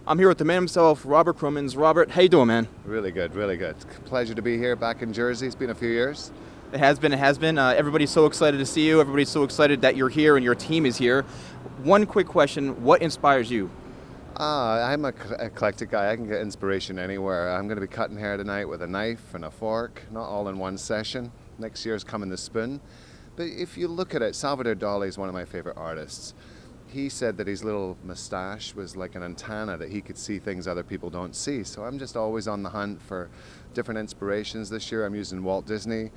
I'm here with the man himself, Robert Cromeans. Robert, how you doing, man? Really good, really good. Pleasure to be here back in Jersey. It's been a few years. It has been. Everybody's so excited to see you. Everybody's so excited that you're here and your team is here. One quick question, what inspires you? I'm an eclectic guy. I can get inspiration anywhere. I'm going to be cutting hair tonight with a knife and a fork, not all in one session. Next year's coming the spoon. But if you look at it, Salvador Dali is one of my favorite artists. He said that his little mustache was like an antenna, that he could see things other people don't see. So I'm just always on the hunt for different inspirations. This year I'm using Walt Disney.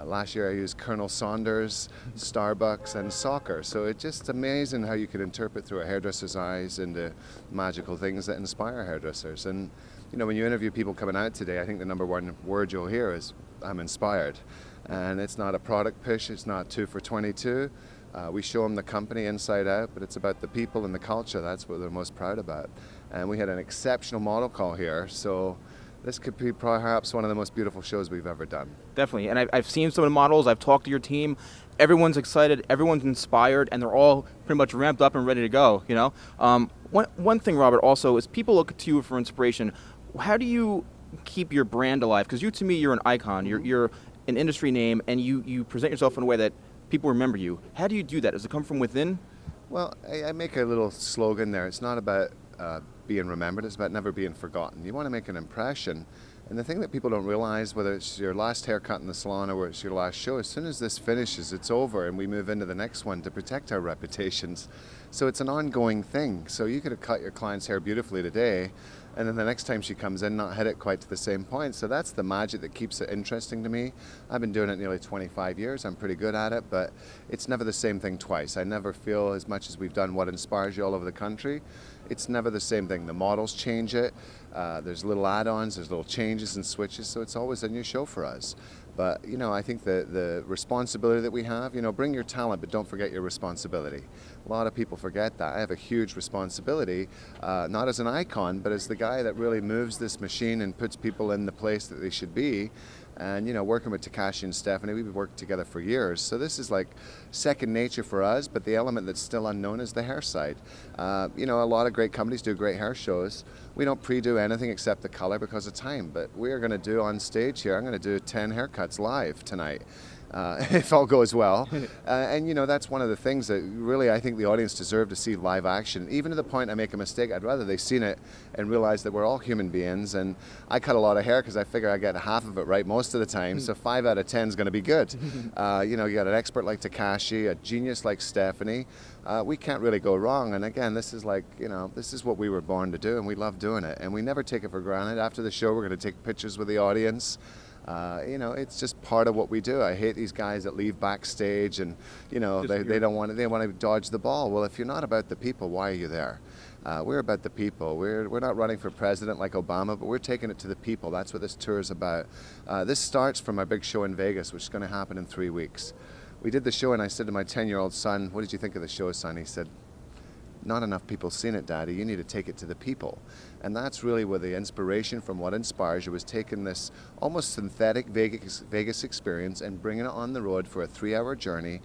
Last year I used Colonel Saunders, Starbucks, and soccer. So it's just amazing how you can interpret through a hairdresser's eyes into magical things that inspire hairdressers. And you know, when you interview people coming out today, I think the number one word you'll hear is, I'm inspired. And it's not a product pitch, it's not 2 for 22. We show them the company inside out, but it's about the people and the culture. That's what they're most proud about. And we had an exceptional model call here, so this could be perhaps one of the most beautiful shows we've ever done. Definitely, and I've seen some of the models, I've talked to your team, everyone's excited, everyone's inspired, and they're all pretty much ramped up and ready to go, you know? One thing, Robert, also, is people look to you for inspiration. How do you keep your brand alive? Because to me, you're an icon, you're an industry name, and you present yourself in a way that people remember you. How do you do that? Does it come from within? Well, I make a little slogan there. It's not about being remembered, it's about never being forgotten. You want to make an impression, and the thing that people don't realize, whether it's your last haircut in the salon or it's your last show, as soon as this finishes, it's over and we move into the next one to protect our reputations. So it's an ongoing thing. So you could have cut your client's hair beautifully today, and then the next time she comes in, not hit it quite to the same point. So that's the magic that keeps it interesting to me. I've been doing it nearly 25 years. I'm pretty good at it, but it's never the same thing twice. I never feel, as much as we've done What Inspires You all over the country, it's never the same thing. The models change it. There's little add-ons, there's little changes and switches, so it's always a new show for us. But, you know, I think the responsibility that we have, you know, bring your talent, but don't forget your responsibility. A lot of people forget that. I have a huge responsibility, not as an icon, but as the guy that really moves this machine and puts people in the place that they should be. And, you know, working with Takashi and Stephanie, we've worked together for years. So this is like second nature for us, but the element that's still unknown is the hair side. You know, a lot of great companies do great hair shows. We don't pre-do anything except the color because of time, but we are going to do on stage here, I'm going to do 10 haircuts live tonight. If all goes well. And you know, that's one of the things that really I think the audience deserve to see live action. Even to the point I make a mistake, I'd rather they seen it and realize that we're all human beings. And I cut a lot of hair because I figure I get half of it right most of the time. So 5 out of 10 is going to be good. You know, you got an expert like Takashi, a genius like Stephanie. We can't really go wrong. And again, this is like, you know, this is what we were born to do, and we love doing it. And we never take it for granted. After the show, we're going to take pictures with the audience. You know, it's just part of what we do. I hate these guys that leave backstage and, you know, they don't want to, they want to dodge the ball. Well, if you're not about the people, why are you there? We're about the people. We're not running for president like Obama, but we're taking it to the people. That's what this tour is about. This starts from our big show in Vegas, which is going to happen in 3 weeks. We did the show and I said to my 10-year-old son, what did you think of the show, son? He said, not enough people seen it, Daddy. You need to take it to the people. And that's really where the inspiration from What Inspires You was taking this almost synthetic Vegas experience and bringing it on the road for a 3-hour journey.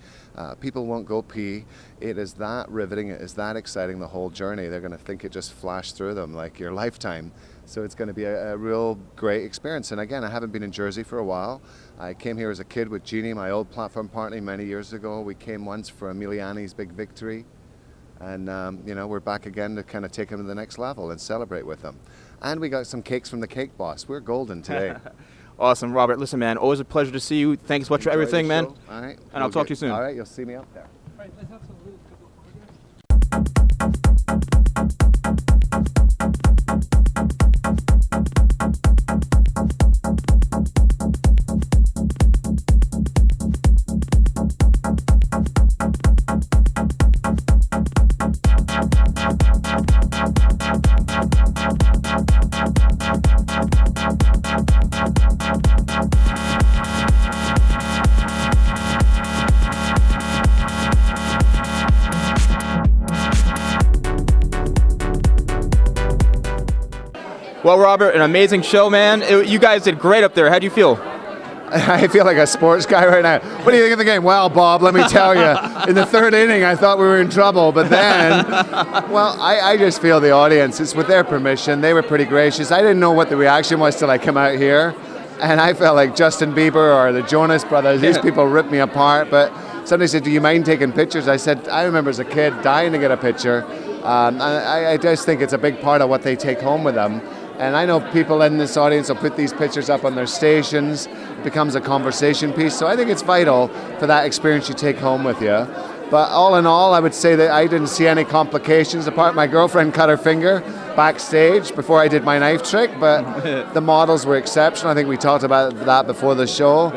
People won't go pee. It is that riveting. It is that exciting, the whole journey. They're going to think it just flashed through them like your lifetime. So it's going to be a real great experience. And again, I haven't been in Jersey for a while. I came here as a kid with Jeannie, my old platform partner, many years ago. We came once for Emiliani's big victory. And, you know, we're back again to kind of take them to the next level and celebrate with them. And we got some cakes from the Cake Boss. We're golden today. Awesome, Robert. Listen, man, always a pleasure to see you. Thanks so much for everything, man. All right. And I'll talk to you soon. All right, you'll see me up there. All right, let's have some little couple photographs. Well, Robert, an amazing show, man. You guys did great up there. How do you feel? I feel like a sports guy right now. What do you think of the game? Well, Bob, let me tell you, in the third inning, I thought we were in trouble. But then, well, I just feel the audience, it's with their permission. They were pretty gracious. I didn't know what the reaction was till I came out here. And I felt like Justin Bieber or the Jonas Brothers, these people ripped me apart. But somebody said, do you mind taking pictures? I said, I remember as a kid dying to get a picture. I just think it's a big part of what they take home with them. And I know people in this audience will put these pictures up on their stations. It becomes a conversation piece. So I think it's vital for that experience you take home with you. But all in all, I would say that I didn't see any complications apart. My girlfriend cut her finger backstage before I did my knife trick, but the models were exceptional. I think we talked about that before the show.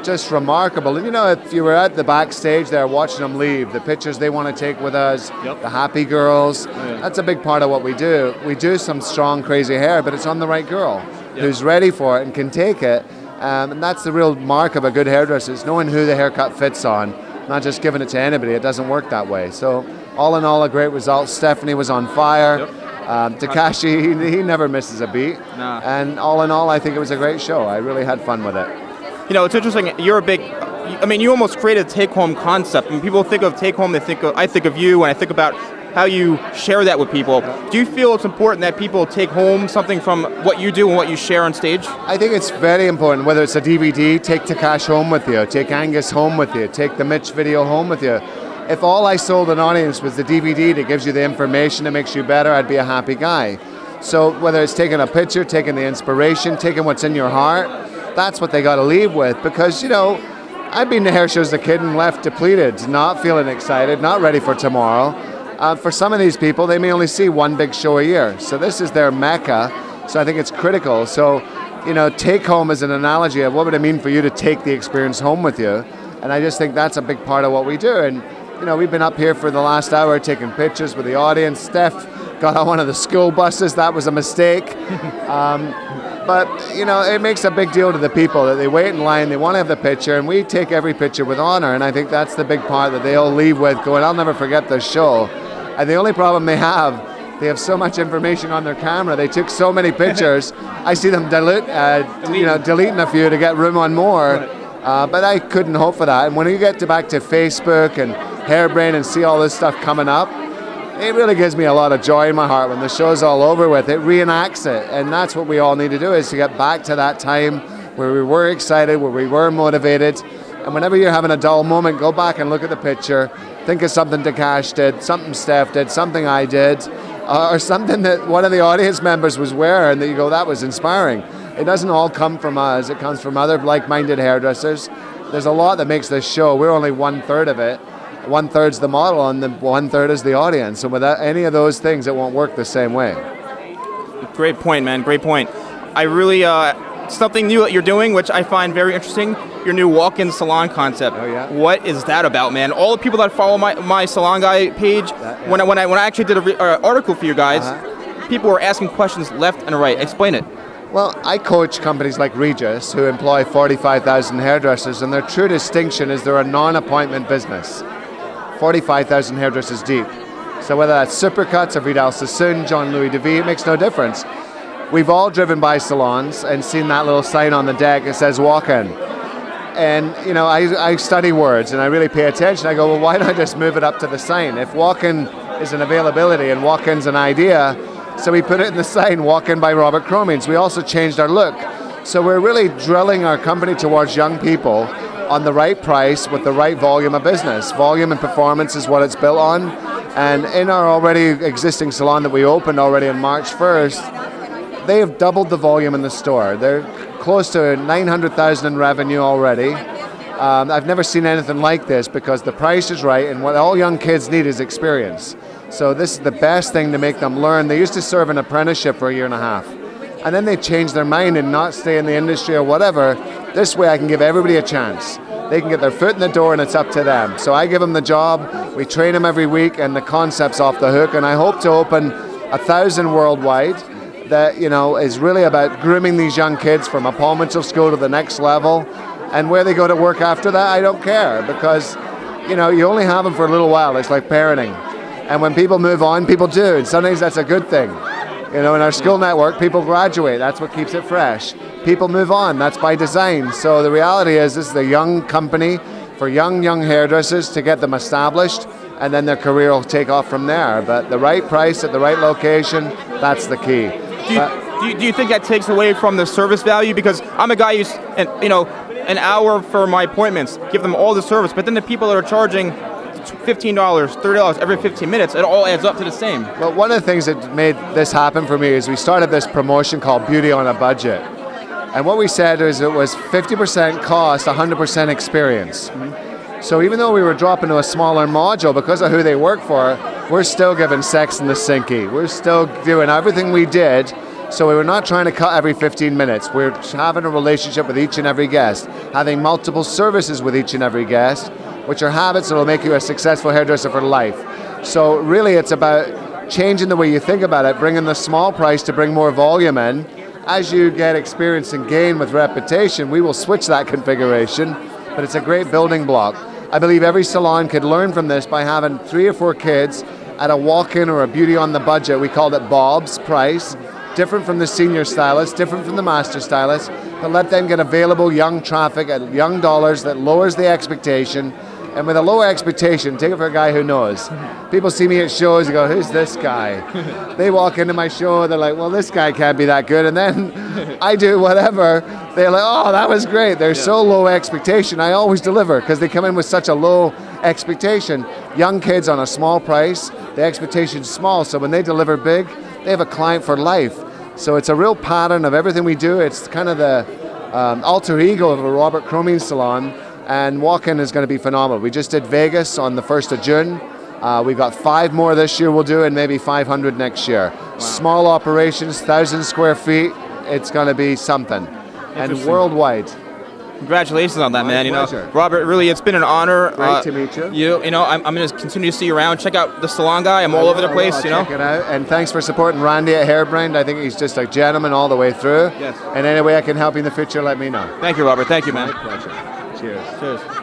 Just remarkable. And you know, if you were at the backstage there watching them leave, the pictures they want to take with us, the happy girls, that's a big part of what we do. We do some strong, crazy hair, but it's on the right girl who's ready for it and can take it. And that's the real mark of a good hairdresser, is knowing who the haircut fits on, not just giving it to anybody. It doesn't work that way. So all in all, a great result. Stephanie was on fire. Takashi, he never misses a beat. And all in all, I think it was a great show. I really had fun with it. You know, it's interesting. You're a big, I mean, you almost created a take-home concept. When people think of take-home, I think of you, and I think about how you share that with people. Do you feel it's important that people take home something from what you do and what you share on stage? I think it's very important, whether it's a DVD, take Takash home with you, take Angus home with you, take the Mitch video home with you. If all I sold an audience was the DVD that gives you the information that makes you better, I'd be a happy guy. So whether it's taking a picture, taking the inspiration, taking what's in your heart, that's what they got to leave with. Because, you know, I've been to hair shows as a kid and left depleted, not feeling excited, not ready for tomorrow. For some of these people, they may only see one big show a year. So this is their mecca. So I think it's critical. So, you know, take home is an analogy of what would it mean for you to take the experience home with you. And I just think that's a big part of what we do. And, you know, we've been up here for the last hour taking pictures with the audience. Steph got on one of the school buses. That was a mistake. But, you know, it makes a big deal to the people that they wait in line, they want to have the picture, and we take every picture with honor. And I think that's the big part that they all leave with, going, I'll never forget this show. And the only problem they have so much information on their camera. They took so many pictures. I see them deleting a few to get room on more. But I couldn't hope for that. And when you get back to Facebook and Hairbrain and see all this stuff coming up, it really gives me a lot of joy in my heart when the show's all over with. It reenacts it, and that's what we all need to do, is to get back to that time where we were excited, where we were motivated. And whenever you're having a dull moment, go back and look at the picture, think of something Takash did, something Steph did, something I did, or something that one of the audience members was wearing that you go, that was inspiring. It doesn't all come from us, it comes from other like-minded hairdressers. There's a lot that makes this show. We're only 1/3 of it. 1/3's the model and the 1/3 is the audience. So without any of those things, it won't work the same way. Great point, man. Great point. I really, something new that you're doing, which I find very interesting, your new Walk In Salon concept. Oh, yeah? What is that about, man? All the people that follow my Salon Guy page, when I actually did an article for you guys, people were asking questions left and right. Explain it. Well, I coach companies like Regis who employ 45,000 hairdressers, and their true distinction is they're a non-appointment business. 45,000 hairdressers deep. So whether that's Supercuts or Vidal Sassoon, John Louis DeVie, it makes no difference. We've all driven by salons and seen that little sign on the deck that says walk in. And, you know, I study words and I really pay attention. I go, well, why don't I just move it up to the sign? If walk-in is an availability and walk-in's an idea, so we put it in the sign, Walk In by Robert Cromeans. We also changed our look. So we're really drilling our company towards young people on the right price with the right volume of business. Volume and performance is what it's built on. And in our already existing salon that we opened already on March 1st, they have doubled the volume in the store. They're close to 900,000 in revenue already. I've never seen anything like this because the price is right, and what all young kids need is experience. So this is the best thing to make them learn. They used to serve an apprenticeship for 1.5 years. And then they change their mind and not stay in the industry or whatever. This way I can give everybody a chance. They can get their foot in the door and it's up to them. So I give them the job, we train them every week, and the concept's off the hook. And I hope to open 1,000 worldwide that, you know, is really about grooming these young kids from a Paul Mitchell school to the next level. And where they go to work after that, I don't care, because, you know, you only have them for a little while. It's like parenting. And when people move on, people do. And sometimes that's a good thing. You know, in our school network, people graduate. That's what keeps it fresh. People move on. That's by design. So the reality is this is a young company for young hairdressers to get them established, and then their career will take off from there. But the right price at the right location, that's the key. Do you think that takes away from the service value? Because I'm a guy who's, an hour for my appointments, give them all the service, but then the people that are charging $15, $30 every 15 minutes, it all adds up to the same. Well, one of the things that made this happen for me is we started this promotion called Beauty on a Budget. And what we said is it was 50% cost, 100% experience. So even though we were dropping to a smaller module, because of who they work for, we're still giving sex in the sinky. We're still doing everything we did. So we were not trying to cut every 15 minutes. We're having a relationship with each and every guest, having multiple services with each and every guest, which are habits that will make you a successful hairdresser for life. So really it's about changing the way you think about it, bringing the small price to bring more volume in. As you get experience and gain with reputation, we will switch that configuration, but it's a great building block. I believe every salon could learn from this by having 3 or 4 kids at a walk-in or a beauty on the budget. We called it Bob's price, different from the senior stylist, different from the master stylist, but let them get available young traffic at young dollars that lowers the expectation. And with a low expectation, take it for a guy who knows. People see me at shows, they go, who's this guy? They walk into my show, they're like, well, this guy can't be that good. And then I do whatever. They're like, oh, that was great. They're so low expectation. I always deliver because they come in with such a low expectation. Young kids on a small price, the expectation's small. So when they deliver big, they have a client for life. So it's a real pattern of everything we do. It's kind of the alter ego of a Robert Cromeans salon. And walk-in is going to be phenomenal. We just did Vegas on the 1st of June. We've got 5 more this year we'll do, and maybe 500 next year. Wow. Small operations, 1,000 square feet. It's going to be something. And worldwide. Congratulations on that, My man. pleasure. Robert, really, it's been an honor. Great to meet you. I'm going to continue to see you around. Check out the Salon Guy. I'm all over the place. Check it out. And thanks for supporting Randy at Hairbrand. I think he's just a gentleman all the way through. Yes. And any way I can help you in the future, let me know. Thank you, Robert. Thank you, man. My pleasure. Cheers. Cheers.